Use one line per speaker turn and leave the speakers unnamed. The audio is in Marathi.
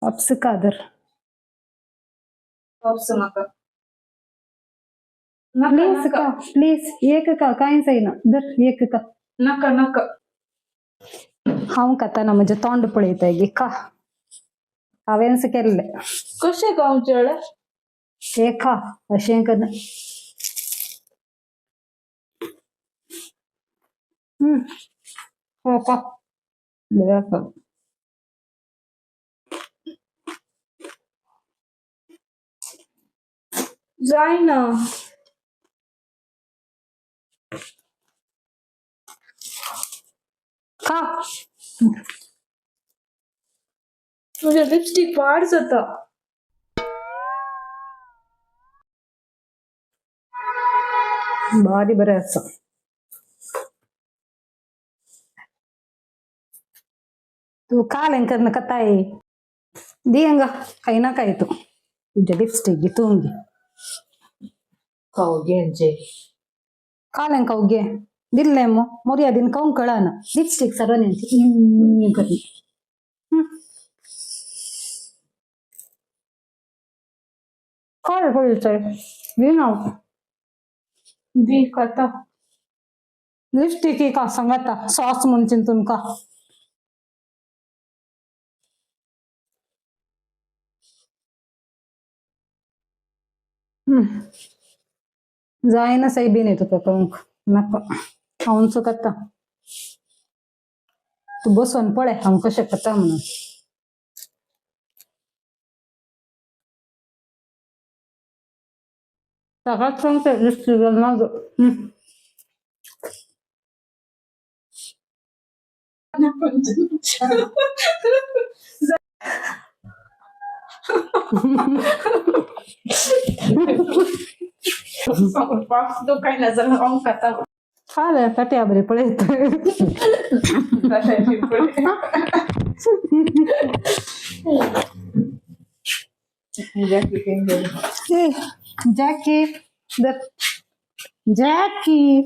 पप्स का दर
पप्स नका
प्लीज का प्लीज एक का काहीच आहे ना दर एक का
नका नका
हांव खाताना म्हणजे तोंड पळयता गे का हांवेंच केल्ले
कशे गावचेळे
हे खा अशें करना हो का बरं का
जाय ना
खा
तुझे लिपस्टिक पाड जाता
भारी बरं असं तू कालें करना कता आहे दियंगा काही ना काय तू तुझ्या लिपस्टिक घे तू घे
खाऊ घ्यायचे
कालें खाऊ घे दिल्ले मग मर्यादीन खाऊन कळा ना लिपस्टिक सर्वांनी करी काय बोलतोय घे ना
दी कथा
लिपस्टिक आहे का सांगता सॉस म्हणून तुमका जाय ना सही बिन येतो का नका खाऊन चुकता तू बसून पळे हम कशा कथा म्हणून सगळ्यात सांगते लिपस्टिक माझं
पप्स तो काही नजर खाऊन कथा
खाले कट्या बरे पळे जॅकी जॅकी